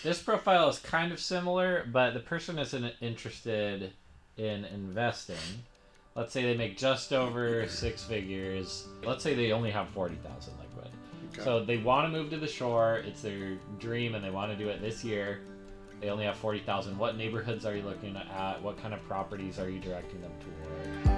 This profile is kind of similar, but the person isn't interested in investing. Let's say they make just over six figures. Let's say they only have 40,000 liquid. Okay. So they want to move to the shore. It's their dream, and they want to do it this year. They only have 40,000. What neighborhoods are you looking at? What kind of properties are you directing them toward?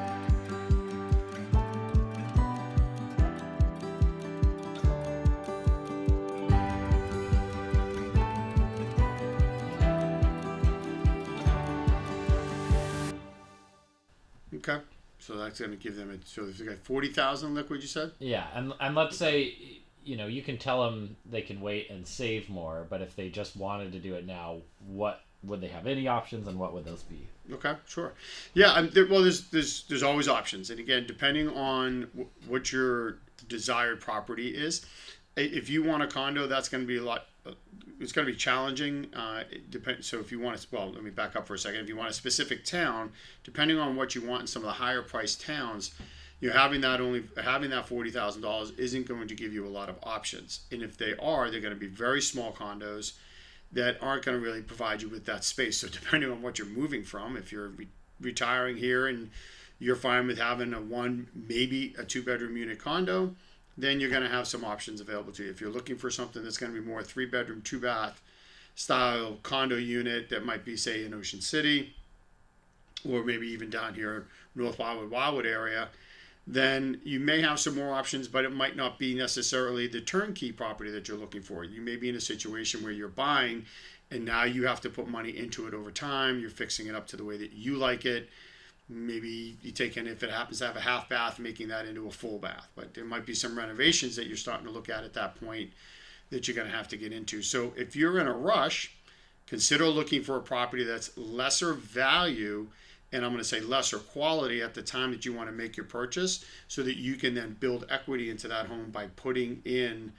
Okay. So that's going to give them so if they got 40,000 liquid, you said. Yeah, and let's say you can tell them they can wait and save more, but if they just wanted to do it now, what would they have any options, and what would those be? Okay, sure. Yeah, well, there's always options, and again, depending on what your desired property is, if you want a condo, that's going to be a lot. It's going to be challenging. It depends. So if you want to, well, let me back up for a second. If you want a specific town, depending on what you want in some of the higher priced towns, you're having that $40,000 isn't going to give you a lot of options. And if they are, they're going to be very small condos that aren't going to really provide you with that space. So depending on what you're moving from, if you're retiring here and you're fine with having maybe a 2-bedroom unit condo, then you're going to have some options available to you. If you're looking for something that's going to be more 3-bedroom, 2-bath style condo unit that might be, say, in Ocean City, or maybe even down here, North Wildwood area, then you may have some more options, but it might not be necessarily the turnkey property that you're looking for. You may be in a situation where you're buying and now you have to put money into it over time. You're fixing it up to the way that you like it. Maybe you take in, if it happens to have a half bath, making that into a full bath. But there might be some renovations that you're starting to look at that point that you're going to have to get into. So if you're in a rush, consider looking for a property that's lesser value, and I'm going to say lesser quality at the time that you want to make your purchase, so that you can then build equity into that home by putting in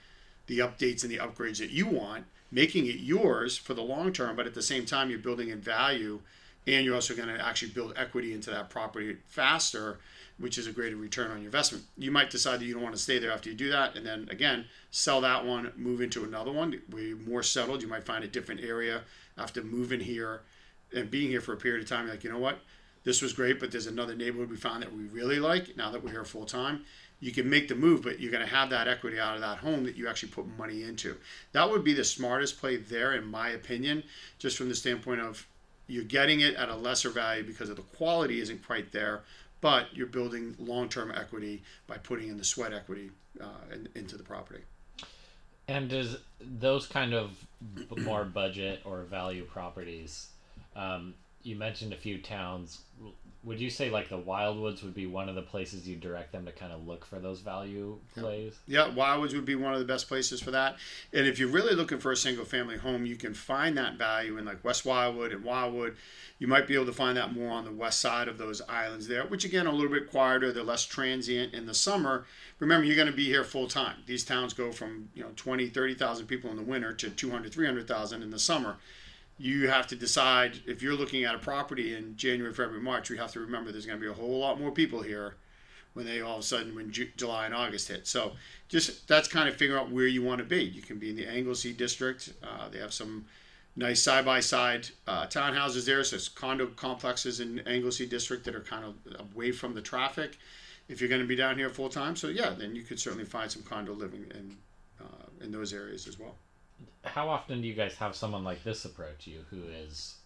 the updates and the upgrades that you want, making it yours for the long term, but at the same time you're building in value, and you're also going to actually build equity into that property faster, which is a greater return on your investment. You might decide that you don't want to stay there after you do that, and then again, sell that one, move into another one where you're more settled. You might find a different area after moving here and being here for a period of time. You're like, you know what? This was great, but there's another neighborhood we found that we really like now that we're here full time. You can make the move, but you're going to have that equity out of that home that you actually put money into. That would be the smartest play there, in my opinion, just from the standpoint of you're getting it at a lesser value because of the quality isn't quite there, but you're building long-term equity by putting in the sweat equity into the property. And does those kind of more budget or value properties, you mentioned a few towns. Would you say like the Wildwoods would be one of the places you direct them to kind of look for those value plays? Yeah, Wildwoods would be one of the best places for that. And if you're really looking for a single family home, you can find that value in like West Wildwood and Wildwood. You might be able to find that more on the west side of those islands there, which again, are a little bit quieter. They're less transient in the summer. Remember, you're going to be here full time. These towns go from 20, 30,000 people in the winter to 200, 300,000 in the summer. You have to decide if you're looking at a property in January, February, March. You have to remember there's going to be a whole lot more people here when July and August hit. So just that's kind of figuring out where you want to be. You can be in the Anglesey district. They have some nice side-by-side townhouses there. So it's condo complexes in Anglesey district that are kind of away from the traffic if you're going to be down here full time. So yeah, then you could certainly find some condo living in those areas as well. How often do you guys have someone like this approach you who is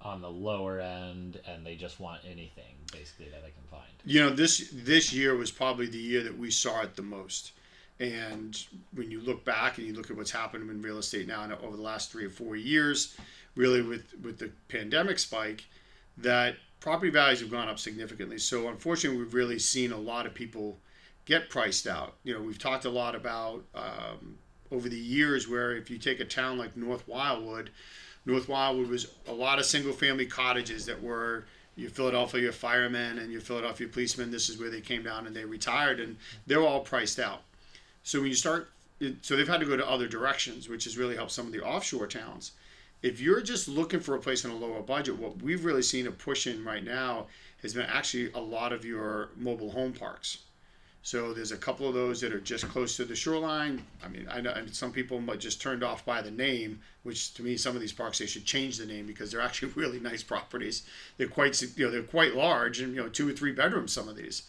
on the lower end and they just want anything basically that they can find? This year was probably the year that we saw it the most. And when you look back and you look at what's happened in real estate now over the last 3 or 4 years, really with the pandemic spike, that property values have gone up significantly. So unfortunately, we've really seen a lot of people get priced out. We've talked a lot about over the years where if you take a town like North Wildwood was a lot of single family cottages that were your Philadelphia firemen and your Philadelphia policemen. This is where they came down and they retired, and they're all priced out. So when you so they've had to go to other directions, which has really helped some of the offshore towns. If you're just looking for a place in a lower budget, what we've really seen a push in right now has been actually a lot of your mobile home parks. So there's a couple of those that are just close to the shoreline. I mean, I know some people might just turned off by the name, which to me, some of these parks, they should change the name because they're actually really nice properties. They're quite, they're quite large and, 2 or 3 bedrooms, some of these.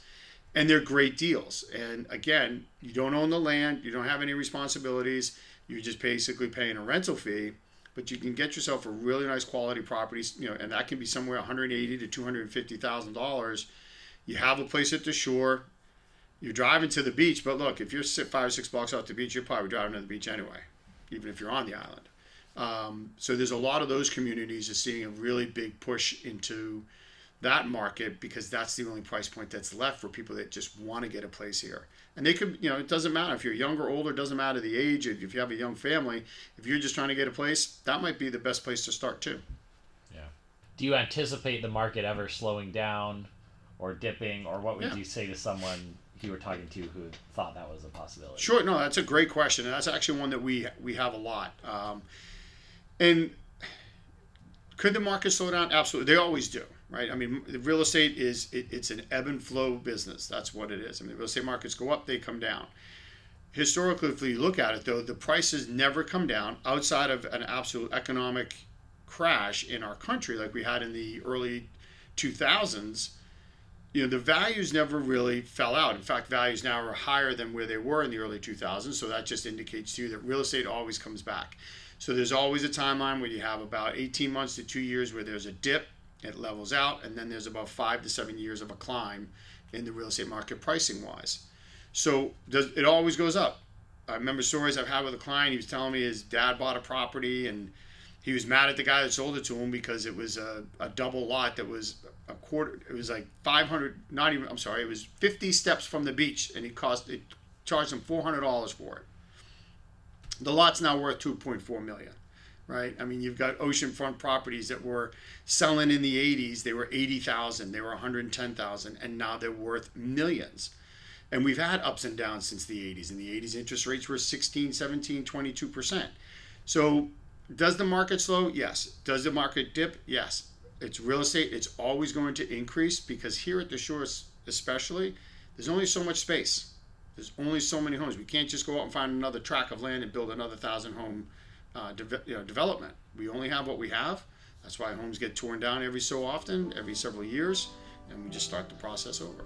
And they're great deals. And again, you don't own the land. You don't have any responsibilities. You're just basically paying a rental fee, but you can get yourself a really nice quality properties, and that can be somewhere $180,000 to $250,000. You have a place at the shore. You're driving to the beach, but look, if you're 5 or 6 blocks off the beach, you're probably driving to the beach anyway, even if you're on the island. So there's a lot of those communities are seeing a really big push into that market because that's the only price point that's left for people that just want to get a place here. And they could, it doesn't matter if you're younger or older, it doesn't matter the age. If you have a young family, if you're just trying to get a place, that might be the best place to start too. Yeah. Do you anticipate the market ever slowing down or dipping, or what would you say to someone you were talking to who thought that was a possibility? Sure. No, that's a great question. And that's actually one that we have a lot. And could the market slow down? Absolutely. They always do, right? I mean, the real estate it's an ebb and flow business. That's what it is. I mean, the real estate markets go up, they come down. Historically, if you look at it, though, the prices never come down outside of an absolute economic crash in our country like we had in the early 2000s. The values never really fell out. In fact, values now are higher than where they were in the early 2000s. So that just indicates to you that real estate always comes back. So there's always a timeline where you have about 18 months to 2 years where there's a dip, it levels out, and then there's about 5 to 7 years of a climb in the real estate market pricing wise. So it always goes up. I remember stories I've had with a client. He was telling me his dad bought a property and he was mad at the guy that sold it to him because it was a double lot that was a quarter. It was like 500, not even, I'm sorry, it was 50 steps from the beach, and it charged him $400 for it. The lot's now worth $2.4 million, right? I mean, you've got oceanfront properties that were selling in the 80s. They were 80,000, they were 110,000, and now they're worth millions. And we've had ups and downs since the 80s. In the 80s, interest rates were 16, 17, 22%. So does the market slow? Yes. Does the market dip? Yes. It's real estate. It's always going to increase because here at the shores especially, there's only so much space. There's only so many homes. We can't just go out and find another tract of land and build another 1,000 home development. We only have what we have. That's why homes get torn down every so often, every several years, and we just start the process over.